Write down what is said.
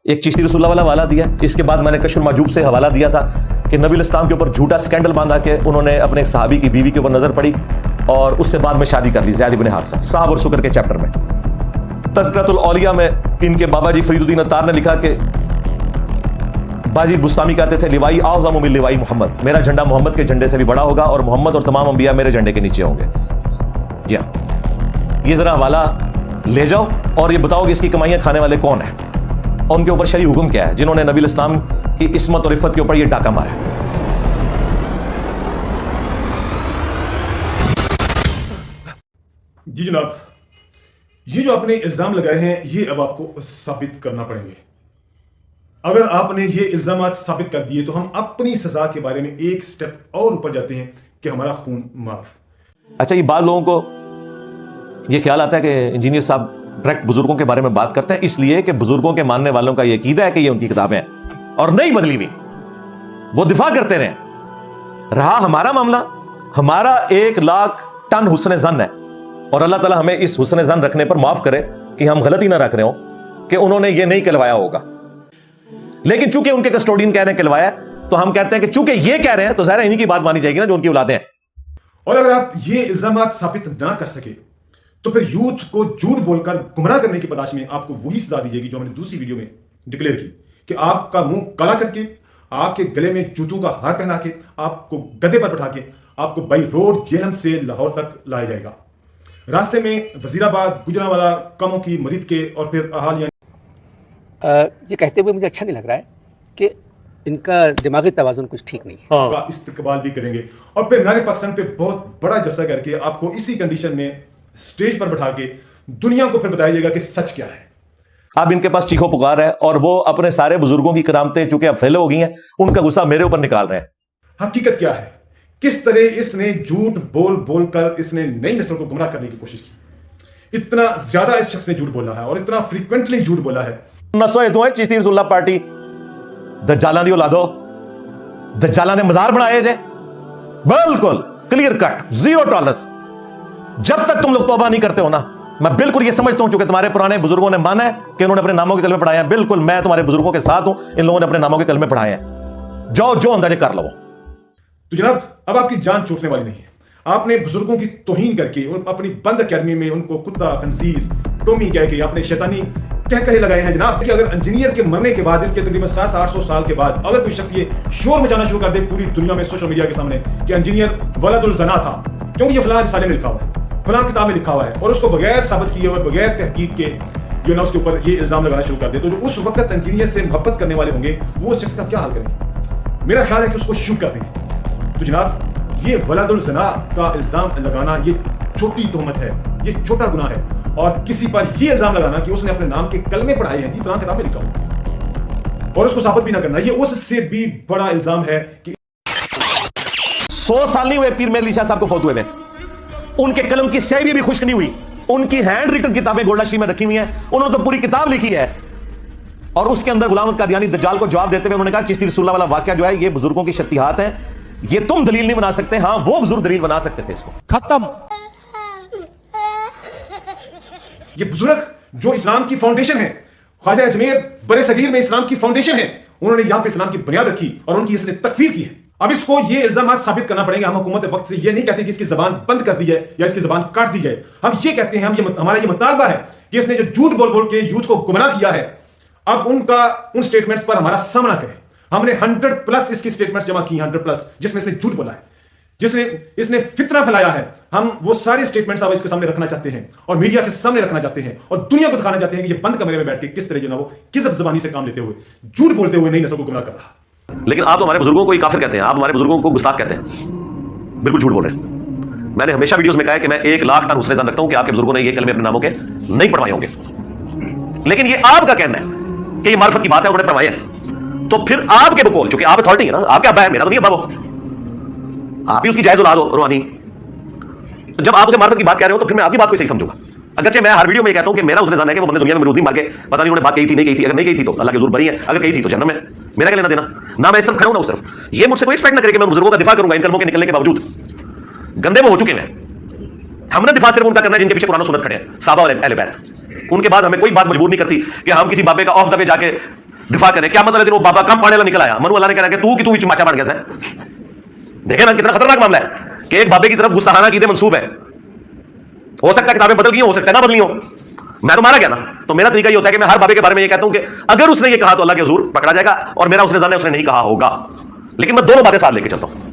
एक चिश्ती रसूलुल्लाह वाला हवाला दिया। इसके बाद मैंने कशफुल माजूब से हवाला दिया था कि नबी इस्लाम के ऊपर झूठा स्कैंडल बांधा के उन्होंने अपने एक सहाबी की बीवी के ऊपर नजर पड़ी और उससे बाद में शादी कर ली ज़ैद इब्न हारिसा। साहब और शुक्र के चैप्टर में तज़किरतुल औलिया में इनके बाबा जी फरीदुद्दीन अत्तार ने लिखा कि बाजी बुस्तामी कहते थे लिवाई आज़म मिन लिवाई मोहम्मद, मेरा झंडा मोहम्मद के झंडे से भी बड़ा होगा और मोहम्मद और तमाम अंबिया मेरे झंडे के नीचे होंगे। जी हाँ, ये जरा हवाला ले जाओ और ये बताओ कि इसकी कमाइयां खाने वाले कौन है और उनके ऊपर शरई हुक्म क्या है जिन्होंने नबी इस्लाम की इस्मत और इफ़्फ़त के ऊपर ये डाका मारा। जी जनाब, ये जो आपने इल्जाम लगाए हैं ये अब आपको साबित करना पड़ेंगे। अगर आपने ये इल्जामात साबित कर दिए तो हम अपनी सजा के बारे में एक स्टेप और ऊपर जाते हैं कि हमारा खून माफ। अच्छा, ये बाद लोगों को ये ख्याल आता है कि इंजीनियर साहब डायरेक्ट बुजुर्गों के बारे में बात करते हैं इसलिए कि बुजुर्गों के मानने वालों का ये अकीदा है कि ये उनकी किताबें हैं और नहीं बदली हुई, वो दिफा करते रहे। रहा हमारा मामला, हमारा 1 लाख टन हुस्न जन है और अल्लाह ताला हमें इस हुस्न जन रखने पर माफ करे कि हम गलती ना रख रहे हो कि उन्होंने ये नहीं कहलवाया होगा। लेकिन चूंकि उनके कस्टोडियन कह रहे हैं कहलवाया, तो हम कहते हैं कि चूंकि ये कह रहे हैं तो ज़ाहिर इन्हीं की बात मानी जाएगी ना जो उनकी औलादें हैं। और अगर आप ये इल्जामात साबित ना कर सके तो फिर यूथ को झूठ बोलकर गुमराह करने की तलाश में आपको वही सजा दी जाएगी जो हमने दूसरी वीडियो में डिक्लेयर की कि आपका मुंह काला करके, आपके गले में जूतों का हार पहना के, आपको गधे पर बैठा के आपको बाई रोड जेहलम से लाहौर तक लाया जाएगा। रास्ते में वजीराबाद, गुजरांवाला, कमों की मरीद के और फिर अहालिया। ये कहते हुए मुझे अच्छा नहीं लग रहा है कि इनका दिमागी तवाज़ुन कुछ ठीक नहीं है। का इस्तेकबाल भी करेंगे और फिर नारे पाकिस्तान पे बहुत बड़ा जलसा करके आपको इसी कंडीशन में स्टेज पर बैठा के दुनिया को फिर बताइएगा कि सच क्या है। अब इनके पास चीखो पुकार है और वो अपने सारे बुजुर्गों की करामतें चूंकि अब फैले हो गई हैं, उनका गुस्सा मेरे ऊपर निकाल रहे हैं। हकीकत क्या है, किस तरह इसने झूठ बोल बोल कर इसने नई नस्ल को गुमराह करने की कोशिश की। इतना ज्यादा इस शख्स ने झूठ बोला है और इतना फ्रीक्वेंटली झूठ बोला है। नसो तू है चिश्ती रसूलुल्लाह पार्टी दज्जालां दी औलादो, दज्जालां दे मजार बनाए जे, बिल्कुल क्लियर कट, जीरो टॉलरेंस। जब तक तुम लोग तौबा नहीं करते हो ना, मैं बिल्कुल ये समझता हूं चूंकि तुम्हारे पुराने बुजुर्गों ने माना है कि उन्होंने अपने नामों के कलमे पढ़ाए हैं। बिल्कुल मैं तुम्हारे बुजुर्गों के साथ हूं, इन लोगों ने अपने नामों के कलमे पढ़ाए हैं। जाओ जो अंदाजे कर लो। तो जनाब, अब आपकी जान छूटने वाली नहीं है। आपने बुजुर्गों की तौहीन करके अपनी बंद अकेडमी में उनको कुत्ता, खंजीर, टोमी कह के आपने शैतानी कहे लगाए हैं जनाब कि अगर इंजीनियर के मरने के बाद, इसके तकरीबन 700-800 साल के बाद अगर कोई शख्स ये शोर मचाना शुरू कर दे पूरी दुनिया में सोशल मीडिया के सामने कि इंजीनियर वलदुल जना था क्योंकि ये फलां रिसाले में लिखा हुआ है, फलां किताब में लिखा हुआ है, और उसको बगैर साबित किए हुए, बगैर तहकीक के जो ना उसके ऊपर ये इल्जाम लगाना शुरू कर दे, तो जो उस वक्त इंजीनियर से मोहब्बत करने वाले होंगे वो शख्स का क्या हाल करेंगे? मेरा ख्याल है कि उसको शूट कर देंगे। तो जनाब, ये वलदुल जना का इल्जाम लगाना ये छोटी तोहमत है, ये छोटा गुनाह है। और किसी पर ये इल्जाम लगाना कि उसने अपने नाम के कलमे पढ़ाए हैं, जी फलां किताब में लिखा हुआ, और उसको साबित भी ना करना, ये उससे भी बड़ा इल्जाम है कि 100 साल नहीं हुए पीर मेहली शाह साहब को फौत हुए, उनके कलम की स्याही भी खुश्क नहीं हुई। उनकी हैंड रिटन किताबें गोल्डाशी में रखी हुई हैं, उन्होंने तो पूरी किताब लिखी है। और उसके अंदर गुलाम कादियानी दज्जाल को जवाब देते हुए उन्होंने कहा चिश्ती रसूलुल्लाह वाला वाकया जो है ये बुजुर्गों की शक्तियात है, ये तुम दलील नहीं बना सकते। हाँ, वो बुजुर्ग दलील बना सकते थे इसको। खत्म। ये बुजुर्ग जो इस्लाम की फाउंडेशन है, ख्वाजा अजमेर बरे सगीर में इस्लाम की फाउंडेशन है, उन्होंने यहां पे इस्लाम की बुनियाद रखी और उनकी इसने तकफीर की है। अब इसको ये इल्जामात साबित करना पड़ेगा। हम हुकूमत वक्त से ये नहीं कहते कि इसकी जबान बंद कर दी जाए या इसकी जबान काट दी जाए। हम ये कहते हैं, हमारा ये मुतालबा है कि इसने जो झूठ बोल बोल के यूथ को गुमराह किया है, अब उन स्टेटमेंट्स पर हमारा सामना करें। हमने 100+ इसकी स्टेटमेंट्स जमा की, 100+, जिसमें इसने झूठ बोला है, जिसने इसने फितना फैलाया है। हम वो सारे स्टेटमेंट्स अब इसके सामने रखना चाहते हैं और मीडिया के सामने रखना चाहते हैं और दुनिया को दिखाना चाहते हैं कि ये बंद कमरे में बैठ के किस तरह जो ना वो किज़ब ज़बानी से काम लेते हुए, झूठ बोलते हुए नई नस्ल को गुमराह कर रहा। लेकिन आप तो हमारे बुजुर्गों को ही काफिर कहते हैं, आप हमारे बुजुर्गों को गुस्ताख कहते हैं, बिल्कुल झूठ बोल रहे हैं। मैंने हमेशा वीडियोस में कहा है कि मैं 1 लाख टन हुस्न जन रखता हूं कि आपके बुजुर्गों ने ये कलमे अपने नामों के नहीं पढ़वाए होंगे। लेकिन ये आपका कहना है कि ये मार्फत की बात है, उन्होंने पढ़वाए हैं, तो फिर आपके बकौल, चूंकि आप अथॉरिटी है ना, आपका अब्बा है, मेरा तो नहीं अब्बा, वो आप ही उसकी जायज औलाद हो रूहानी। जब आप उसे मार्फत की बात कह रहे हो तो फिर मैं आपकी बात को सही समझूंगा। अगरचे मैं हर वीडियो में कहता हूं कि मेरा उसने जाना है कि वो बंदे दुनिया में मौजूद नहीं, मार के पता नहीं उन्होंने बात कही थी नहीं कही थी। अगर नहीं कही थी तो अल्लाह के हुजूर बरी है, अगर कही थी तो जन्नत में, मेरा क्या लेना देना। ना मैं इस तरफ खड़ा हूं ना उस तरफ। ये मुझसे कोई एक्सपेक्ट ना करे कि मैं बुजुर्गों का दिफा करूंगा इन कलमों के निकलने के बावजूद। गंदे वो हो चुके हैं। हमने दिफा सिर्फ उनका करना है जिनके पीछे कुरान और सुन्नत खड़े हैं, साहबा और अहले बैत। उनके बाद हमें कोई बात मजबूर नहीं करती कि हम किसी बाबे का ऑफ द वे जाके दिफा करें। क्या मतलब है, वो बाबा कम पाने वाला निकल आया, मनु अल्लाह ने कहा कि तू भी माचा बन गया है। देखे ना कितना खतरनाक मामला है कि एक बाबे की तरफ गुस्ताखाना कीदे मंसूब है। हो सकता है किताबें बदल गई हो सकता है ना बदली हो, मैं तो मारा गया ना। तो मेरा तरीका ये होता है कि मैं हर बाबे के बारे में ये कहता हूं कि अगर उसने ये कहा तो अल्लाह के हुजूर पकड़ा जाएगा, और मेरा उसने जाना उसने नहीं कहा होगा, लेकिन मैं दोनों बातें साथ लेके चलता हूं।